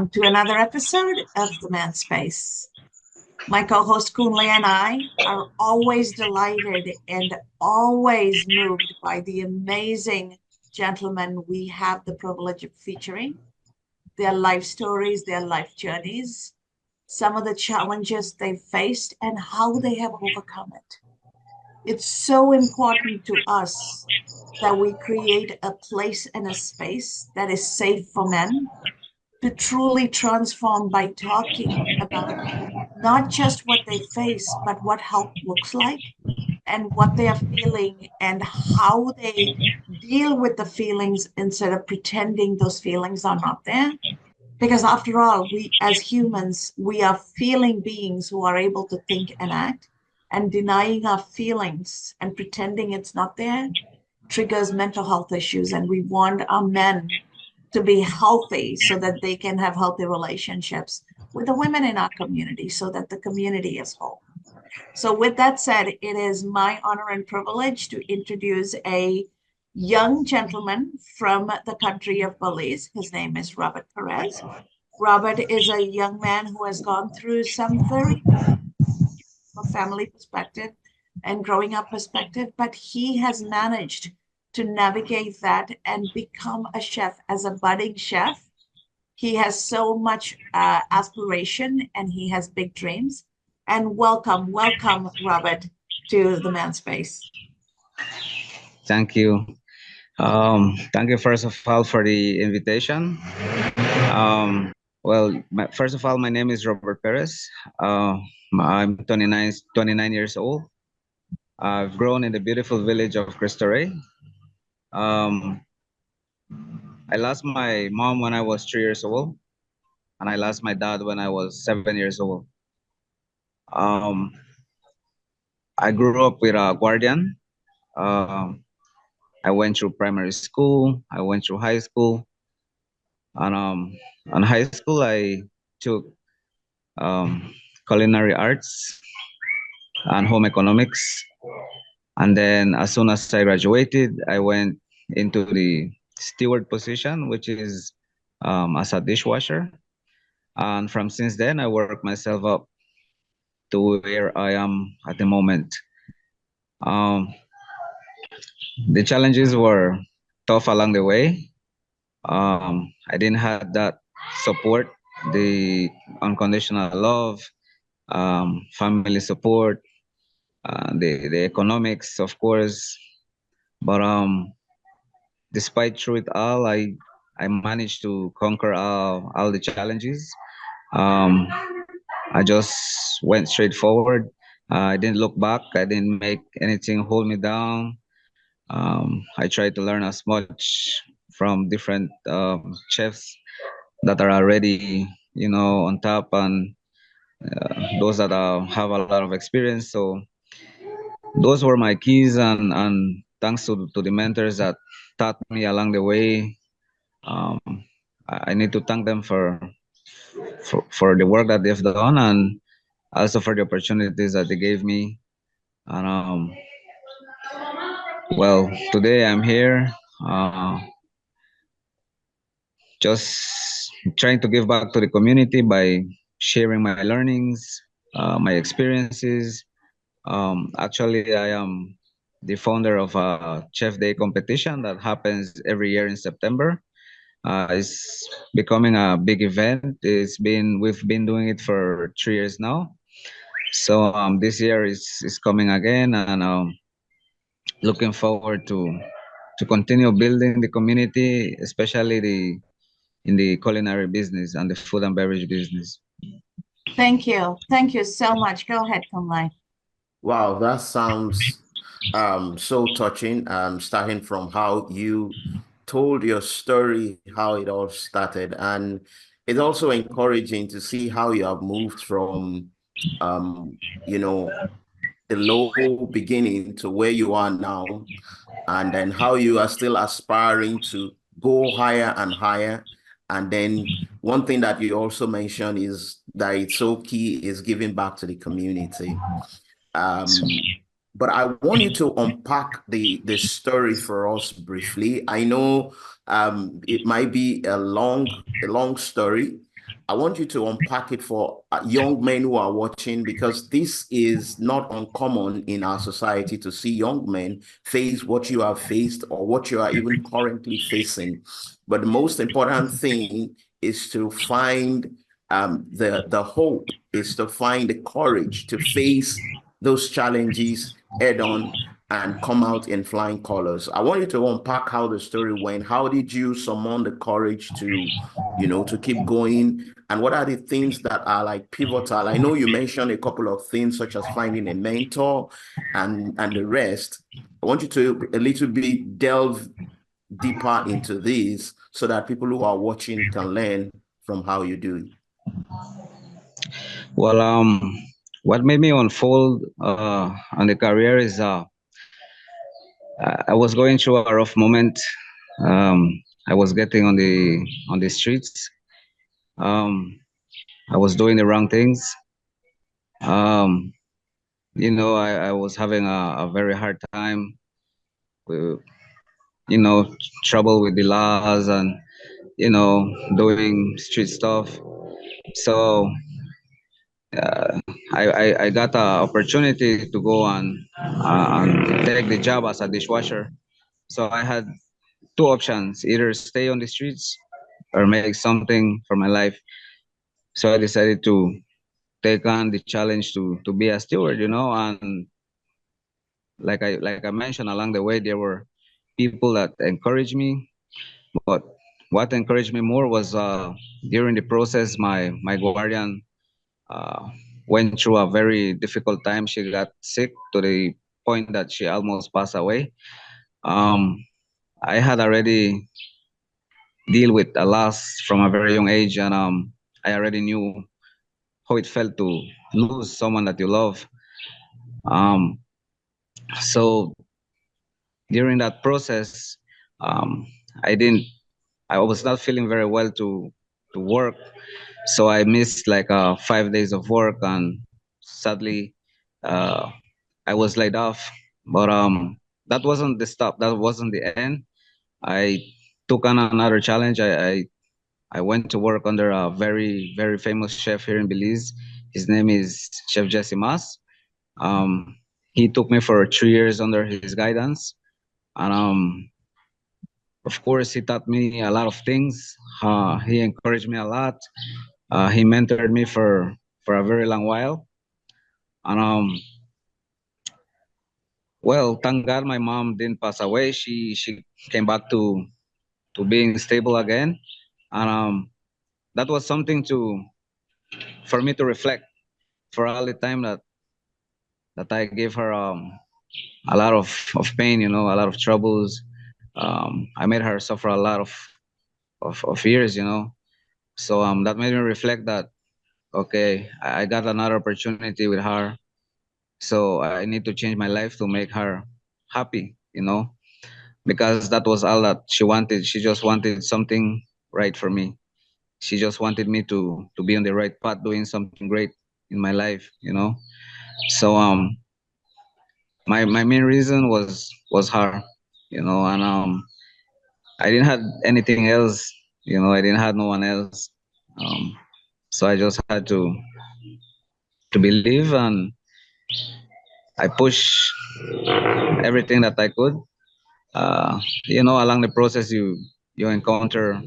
welcome to another episode of The Man Space. My co-host Kunle and I are always delighted and always moved by the amazing gentlemen we have the privilege of featuring, their life stories, their life journeys, some of the challenges they've faced, and how they have overcome it. It's so important to us that we create a place and a space that is safe for men to truly transform by talking about not just what they face, but what help looks like and what they are feeling and how they deal with the feelings instead of pretending those feelings are not there. Because after all, we as humans, we are feeling beings who are able to think and act, and denying our feelings and pretending it's not there triggers mental health issues. And we want our men to be healthy so that they can have healthy relationships with the women in our community so that the community is whole. So with that said, it is my honor and privilege to introduce a young gentleman from the country of Belize. His name is Robert Perez. Robert is a young man who has gone through some very from a family perspective and growing up perspective, but he has managed to navigate that and become a chef as a budding chef. He has so much aspiration and he has big dreams. And welcome, Robert, to the Man Space. Thank you. Thank you, first of all, for the invitation. First of all, my name is Robert Perez. I'm 29 years old. I've grown in the beautiful village of Cristo Rey. Um, I lost my mom when I was 3 years old, and I lost my dad when I was 7 years old. Um, I grew up with a guardian. Um, I went through primary school. I went through high school. And in high school, I took um, culinary arts and home economics. And then as soon as I graduated, I went into the steward position, which is as a dishwasher. And from since then, I worked myself up to where I am at the moment. Um, the challenges were tough along the way. I didn't have that support, the unconditional love, family support, the economics, of course. But despite through it all, I managed to conquer all the challenges. Um, I just went straight forward. I didn't look back. I didn't make anything hold me down. I tried to learn as much from different chefs that are already, on top, and those that have a lot of experience. So those were my keys, and thanks to the mentors that taught me along the way. Um, I need to thank them for the work that they've done, and also for the opportunities that they gave me. And today I'm here, just trying to give back to the community by sharing my learnings, my experiences. Actually, I am the founder of a Chef Day competition that happens every year in September. It's becoming a big event. We've been doing it for 3 years now. So this year is coming again, and looking forward to continue building the community, especially in the culinary business and the food and beverage business. Thank you. Thank you so much. Go ahead, Kumlai. Wow, that sounds so touching. Starting from how you told your story, how it all started, and it's also encouraging to see how you have moved from you know the low beginning to where you are now, and then how you are still aspiring to go higher and higher. And then one thing that you also mentioned is that it's so key is giving back to the community. But I want you to unpack the story for us briefly. I know it might be a long story, I want you to unpack it for young men who are watching, because this is not uncommon in our society to see young men face what you have faced or what you are even currently facing. But the most important thing is to find the hope, is to find the courage to face those challenges head on and come out in flying colors. I want you to unpack how the story went. How did you summon the courage to, to keep going? And what are the things that are like pivotal? I know you mentioned a couple of things such as finding a mentor and the rest. I want you to a little bit delve deeper into these so that people who are watching can learn from how you do it. Well, what made me unfold on the career is I was going through a rough moment. I was getting on the streets. Um, I was doing the wrong things. Um, I was having a very hard time with, trouble with the laws and, doing street stuff. So I got an opportunity to go and take the job as a dishwasher. So I had two options: either stay on the streets or make something for my life. So I decided to take on the challenge to be a steward, and like I mentioned along the way, there were people that encouraged me. But what encouraged me more was during the process, my guardian uh, went through a very difficult time. She got sick to the point that she almost passed away. Um, I had already deal with a loss from a very young age, and I already knew how it felt to lose someone that you love. Um, so during that process, um, I didn't. I was not feeling very well to work, so I missed like 5 days of work, and sadly, uh, I was laid off. But that wasn't the stop. That wasn't the end. I took on another challenge. I went to work under a very very famous chef here in Belize. His name is Chef Jesse Mas. Um, he took me for 3 years under his guidance, and of course he taught me a lot of things. He encouraged me a lot. He mentored me for a very long while, and well, thank God my mom didn't pass away. She came back to being stable again, and that was something to for me to reflect for all the time that I gave her a lot of pain, a lot of troubles. I made her suffer a lot of years, So that made me reflect that okay, I got another opportunity with her, so I need to change my life to make her happy, because that was all that she wanted. She just wanted something right for me. She just wanted me to be on the right path, doing something great in my life, So my main reason was her, and I didn't have anything else, I didn't have no one else. Um, so I just had to believe, and I pushed everything that I could. Along the process, you encounter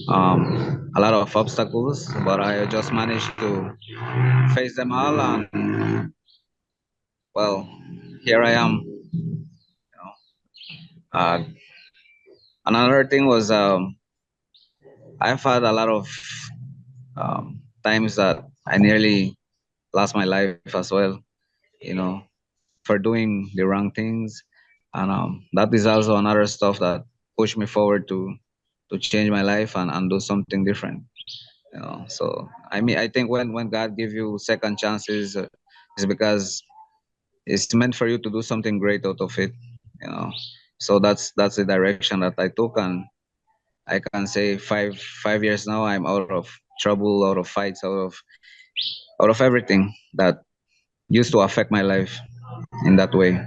a lot of obstacles, but I just managed to face them all, and well, here I am. Uh, Another thing was I've had a lot of times that I nearly lost my life as well, you know, for doing the wrong things, and that is also another stuff that pushed me forward to change my life and do something different. So I mean, I think when God gives you second chances, it's because it's meant for you to do something great out of it. You know, so that's the direction that I took, and I can say 5 years now, I'm out of trouble, out of fights, out of everything that used to affect my life in that way.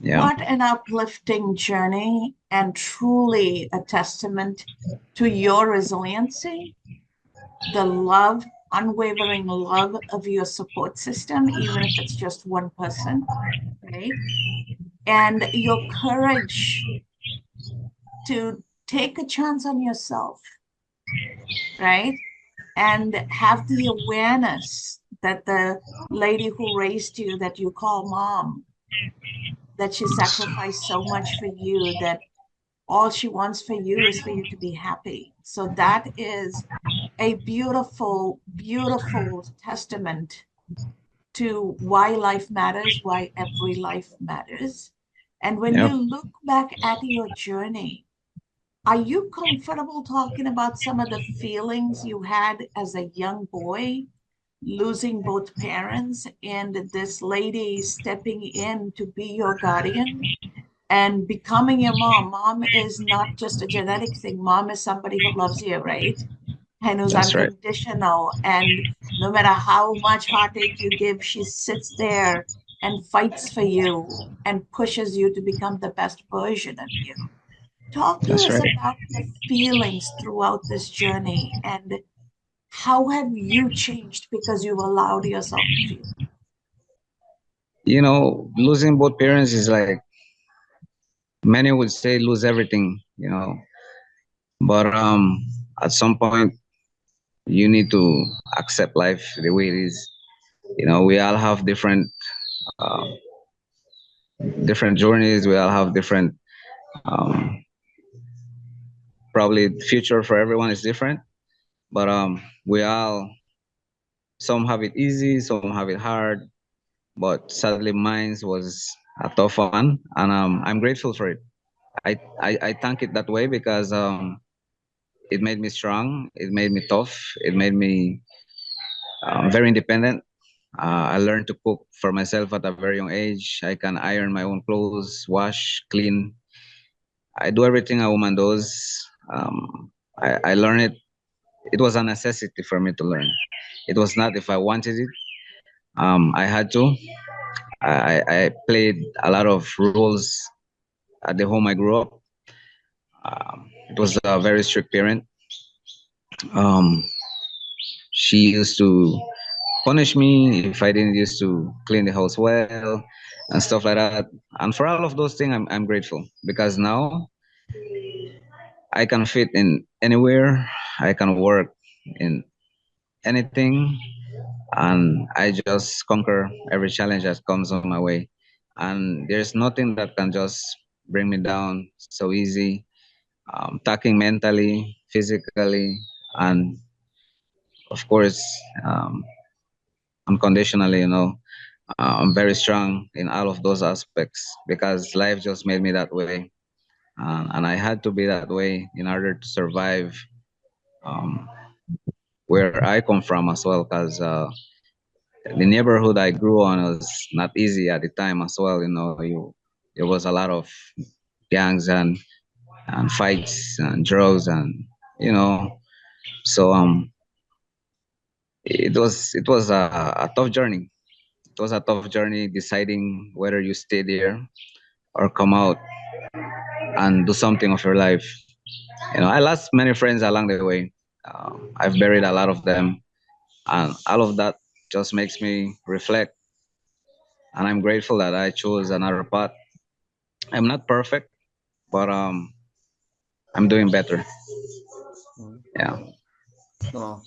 Yeah. What an uplifting journey and truly a testament to your resiliency the love, unwavering love of your support system, even if it's just one person, right? And your courage to take a chance on yourself, right? And have the awareness that the lady who raised you, that you call mom, that she sacrificed so much for you, that all she wants for you is for you to be happy. So that is a beautiful, beautiful testament to why life matters, why every life matters. And when you Yep. look back at your journey, are you comfortable talking about some of the feelings you had as a young boy, losing both parents, and this lady stepping in to be your guardian and becoming your mom? Mom is not just a genetic thing. Mom is somebody who loves you, right? And who's That's right. unconditional. And no matter how much heartache you give, she sits there and fights for you and pushes you to become the best version of you. Talk to That's us right. about the feelings throughout this journey, and how have you changed because you've allowed yourself to feel? Losing both parents is like, many would say, lose everything. But at some point, you need to accept life the way it is. We all have uh, different journeys. We all have different, um, probably future for everyone is different. But we all, some have it easy, some have it hard. But sadly, mine was a tough one, and I'm grateful for it. I thank it that way because it made me strong. It made me tough. It made me very independent. I learned to cook for myself at a very young age. I can iron my own clothes, wash, clean. I do everything a woman does. I learned it. It was a necessity for me to learn. It was not if I wanted it. I had to. I played a lot of roles at the home I grew up. It was a very strict parent. Um, she used to punish me if I didn't used to clean the house well and stuff like that. And for all of those things, I'm grateful because now I can fit in anywhere. I can work in anything, and I just conquer every challenge that comes on my way. And there's nothing that can just bring me down so easy. Talking mentally, physically, and of course, um, unconditionally. I'm very strong in all of those aspects because life just made me that way, and I had to be that way in order to survive um, where I come from as well. Because the neighborhood I grew on was not easy at the time as well. There was a lot of gangs and fights and drugs and you know. So it was a tough journey. It was a tough journey deciding whether you stay there or come out and do something of your life. I lost many friends along the way. I've buried a lot of them, and all of that just makes me reflect. And I'm grateful that I chose another path. I'm not perfect, but I'm doing better. Mhm. Yeah. Well,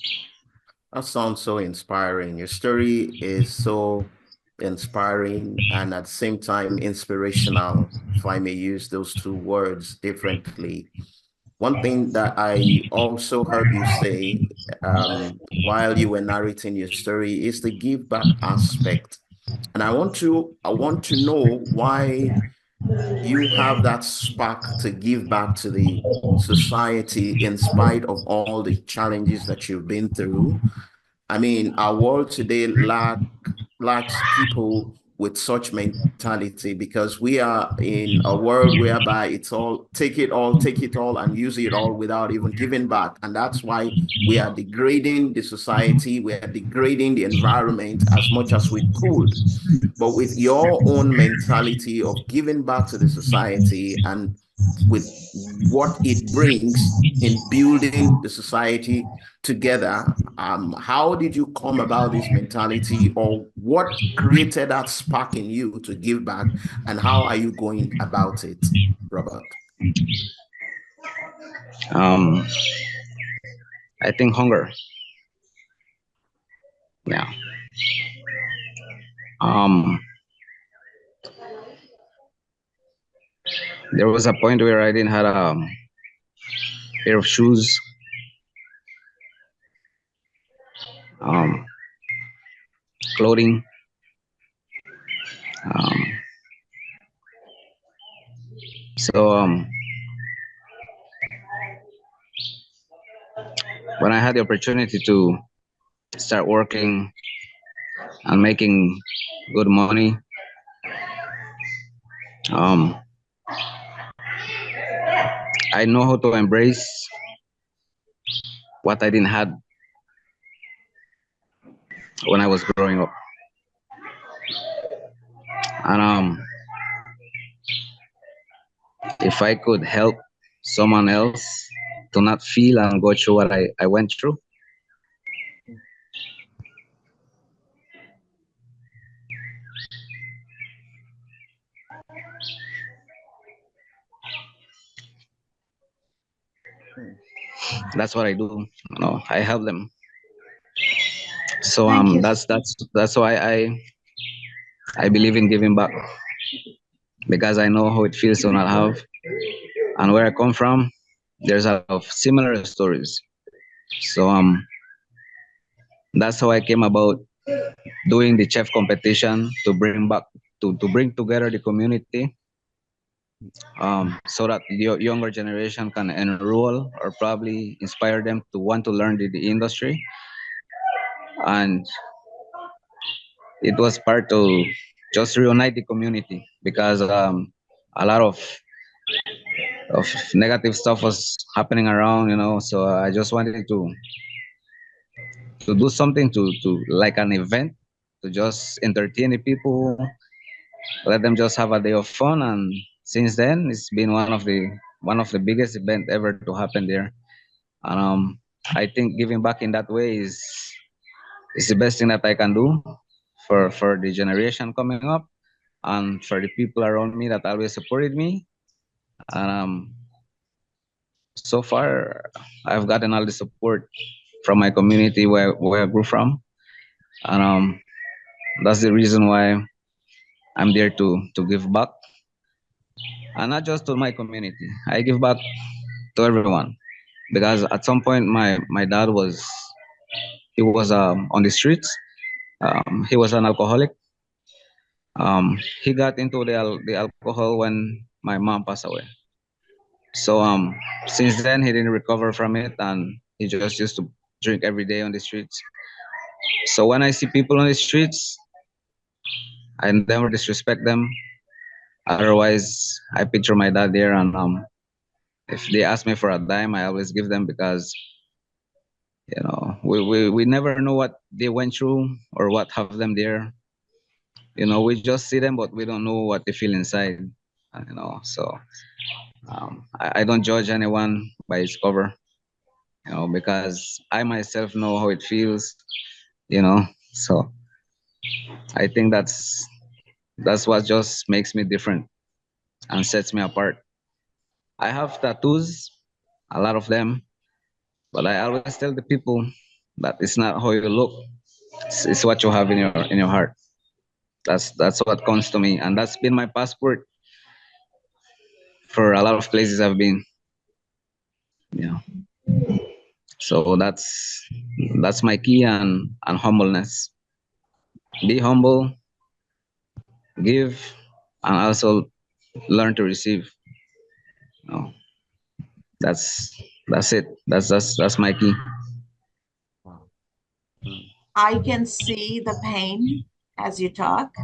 that sounds so inspiring. Your story is so inspiring and at the same time inspirational, if I may use those two words differently. One thing that I also heard you say while you were narrating your story is the give back aspect. And I want to know why you have that spark to give back to the society in spite of all the challenges that you've been through. I mean, our world today lacks people with such mentality because we are in a world whereby it's all, take it all, and use it all without even giving back. And that's why we are degrading the society, we are degrading the environment as much as we could. But with your own mentality of giving back to the society and with what it brings in building the society together. How did you come about this mentality, or what created that spark in you to give back, and how are you going about it, Robert? I think hunger. Yeah. Um, there was a point where I didn't have a pair of shoes, um, clothing. Um, so when I had the opportunity to start working and making good money, um, I know how to embrace what I didn't have when I was growing up. And if I could help someone else to not feel and go through what I went through, that's what I do. I help them. So Thank you. that's why I believe in giving back, because I know how it feels to not have, and where I come from, there's a lot of similar stories. So that's how I came about doing the chef competition to bring back to bring together the community, so that the younger generation can enroll or probably inspire them to want to learn the industry. And it was part to just reunite the community, because a lot of negative stuff was happening around, so I just wanted to do something to like an event, to just entertain the people, let them just have a day of fun. And since then, it's been one of the biggest event ever to happen there. And I think giving back in that way is the best thing that I can do for the generation coming up, and for the people around me that always supported me. And so far, I've gotten all the support from my community where I grew from. And that's the reason why I'm there to give back, and not just to my community. I give back to everyone, because at some point my dad was on the streets. He was an alcoholic. He got into the alcohol when my mom passed away. So since then he didn't recover from it, and he just used to drink every day on the streets. So when I see people on the streets, I never disrespect them. Otherwise, I picture my dad there, and if they ask me for a dime, I always give them, because we never know what they went through or what have them there. We just see them, but we don't know what they feel inside. So I don't judge anyone by its cover, because I myself know how it feels. So I think that's what just makes me different and sets me apart. I have tattoos, a lot of them, but I always tell the people that it's not how you look, it's what you have in your heart. That's what counts to me, and that's been my passport for a lot of places I've been. Yeah. So that's my key, and humbleness. Be humble, give, and also learn to receive. You know, that's it. That's my key. Wow. I can see the pain as you talk.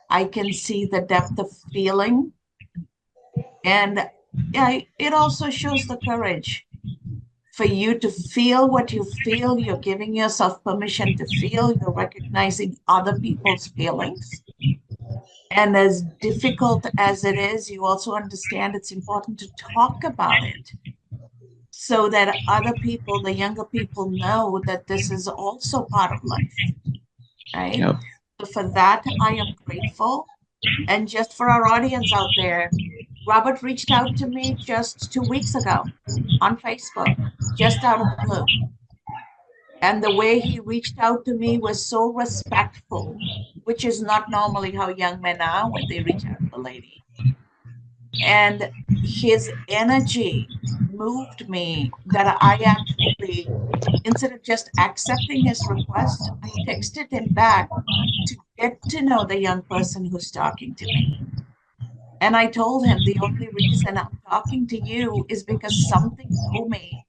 I can see the depth of feeling. And yeah, it also shows the courage for you to feel what you feel. You're giving yourself permission to feel. You're recognizing other people's feelings. And as difficult as it is, you also understand it's important to talk about it so that other people, the younger people, know that this is also part of life, right? Yep. So for that, I am grateful. And just for our audience out there, Robert reached out to me just 2 weeks ago on Facebook, just out of the blue. And the way he reached out to me was so respectful, which is not normally how young men are when they reach out to a lady. And his energy moved me that I actually, instead of just accepting his request, I texted him back to get to know the young person who's talking to me. And I told him the only reason I'm talking to you is because something told me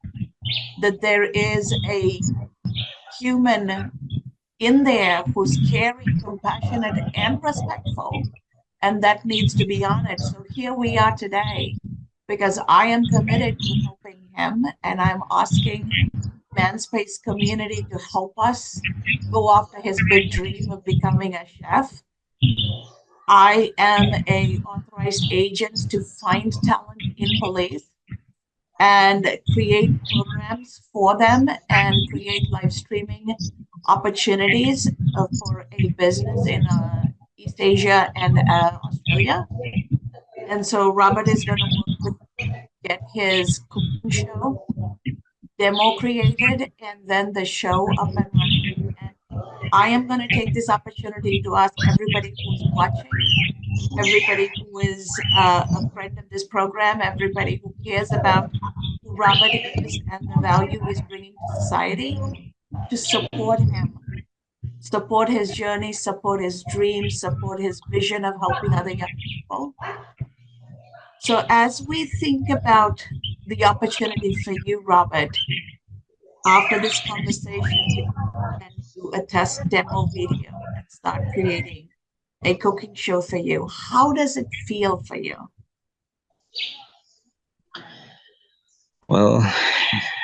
that there is a human in there who's caring, compassionate, and respectful, and that needs to be honored. So here we are today because I am committed to helping him, and I'm asking Manspace community to help us go after his big dream of becoming a chef. I am a authorized agent to find talent in Belize and create programs for them and create live streaming opportunities for a business in East Asia and Australia. And so Robert is going to work with get his cooking show demo created and then the show up and running. And I am going to take this opportunity to ask everybody who's watching, everybody who is a friend of this program, everybody who cares about who Robert is and the value he's bringing to society, to support him, support his journey, support his dreams, support his vision of helping other young people. So, as we think about the opportunity for you, Robert, after this conversation to come and do a test demo video and start creating a cooking show for you, how does it feel for you? Well,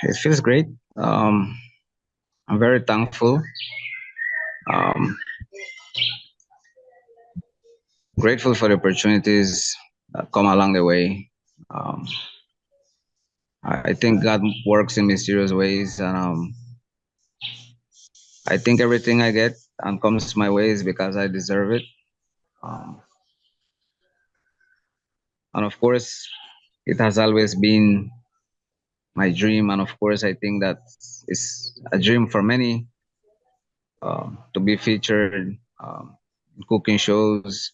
it feels great. I'm very thankful. Um, Grateful for the opportunities that come along the way. Um, I think God works in mysterious ways, and I think everything I get and comes my way is because I deserve it. Um, and of course, it has always been my dream, and of course, I think that is a dream for many to be featured in cooking shows,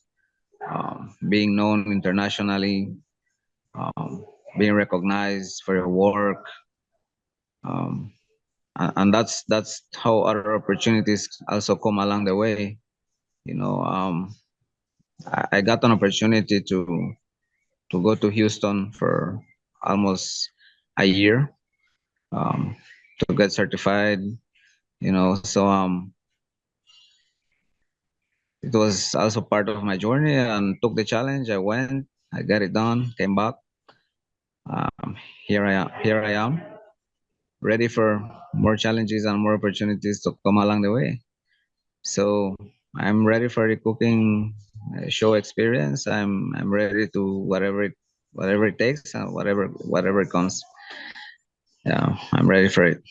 being known internationally, um, being recognized for your work. Um, and that's how other opportunities also come along the way. You know, I got an opportunity to go to Houston for almost a year um, to get certified. You know, so it was also part of my journey and took the challenge. I went, I got it done, came back. Um, here I am, ready for more challenges and more opportunities to come along the way. So I'm ready for the cooking show experience. I'm ready to whatever it takes and whatever it comes. Yeah, I'm ready for it.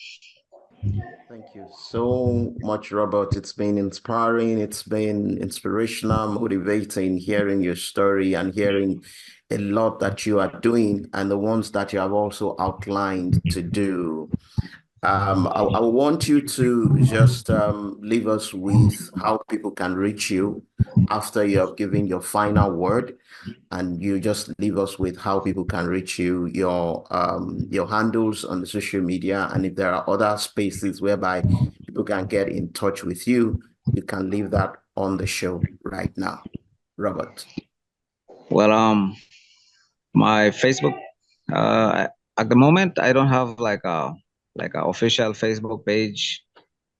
Thank you so much, Robert. It's been inspiring. It's been inspirational, motivating hearing your story and hearing a lot that you are doing and the ones that you have also outlined to do. I want you to just leave us with how people can reach you after you have given your final word, and you just leave us with how people can reach you, your handles on the social media, and if there are other spaces whereby people can get in touch with you, you can leave that on the show right now, Robert. Well, my Facebook. At the moment, I don't have like a official Facebook page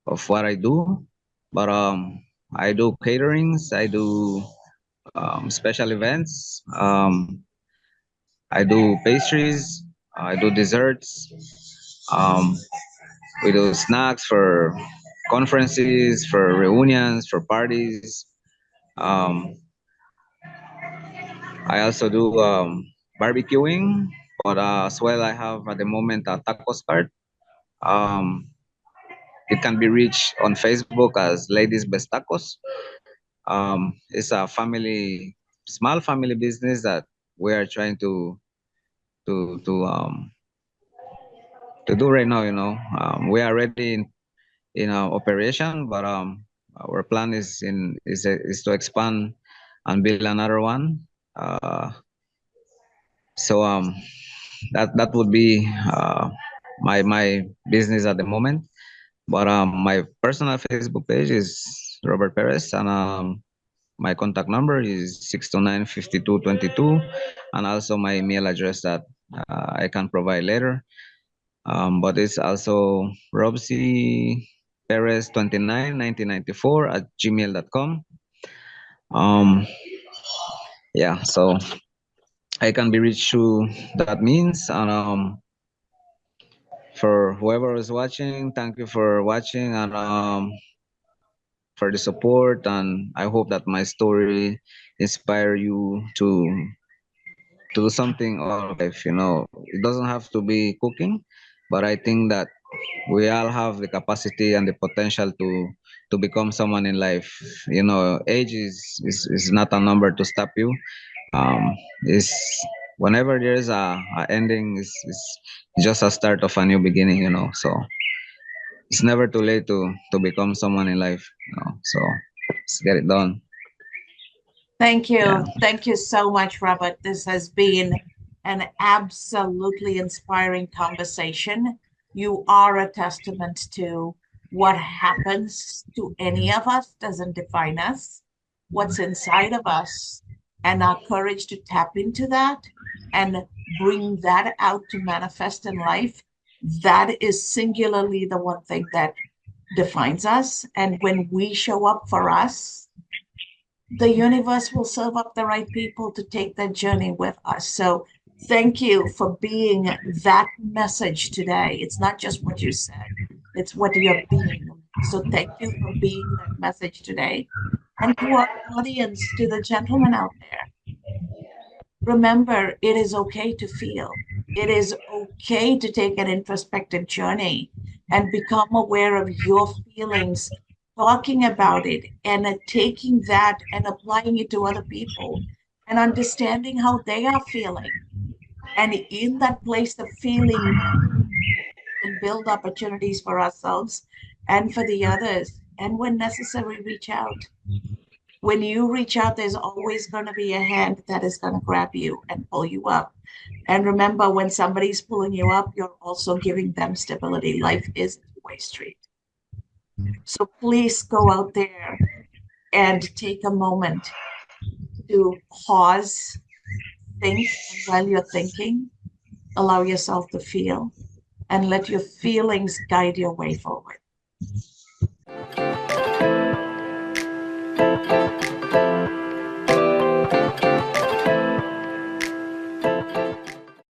of what I do, but I do caterings. I do special events. I do pastries. I do desserts. Um, we do snacks for conferences, for reunions, for parties. Um, I also do barbecuing, but as well I have at the moment a tacos cart. Um, it can be reached on Facebook as Ladies Best Tacos. It's a small family business that we are trying to to um to do right now. We are already in operation, but our plan is to expand and build another one. So that would be my business at the moment. But my personal Facebook page is Robert Perez, and my contact number is 629-5222, and also my email address that I can provide later. But it's also Robsy Perez 29 1994 at gmail.com. Um, yeah, so I can be reached through that means. And for whoever is watching, thank you for watching, and for the support. And I hope that my story inspire you to do something all of life. It doesn't have to be cooking, but I think that we all have the capacity and the potential to become someone in life. Age is not a number to stop you. Is Whenever there's a ending, is just a start of a new beginning. So it's never too late to become someone in life. So let's get it done. Thank Yeah. you. Thank you so much, Robert. This has been an absolutely inspiring conversation. You are a testament to what happens to any of us doesn't define us, what's inside of us, and our courage to tap into that and bring that out to manifest in life. That is singularly the one thing that defines us. And when we show up for us, the universe will serve up the right people to take that journey with us. So thank you for being that message today. It's not just what you said, it's what you're being. So thank you for being that message today. And to our audience, to the gentleman out there, remember, it is okay to feel. It is okay to take an introspective journey and become aware of your feelings, talking about it, and taking that and applying it to other people and understanding how they are feeling. And in that place of feeling, and build opportunities for ourselves and for the others. And when necessary, reach out. When you reach out, there's always going to be a hand that is going to grab you and pull you up. And remember, when somebody's pulling you up, you're also giving them stability. Life is a two-way street. So please go out there and take a moment to pause, think, and while you're thinking, allow yourself to feel and let your feelings guide your way forward.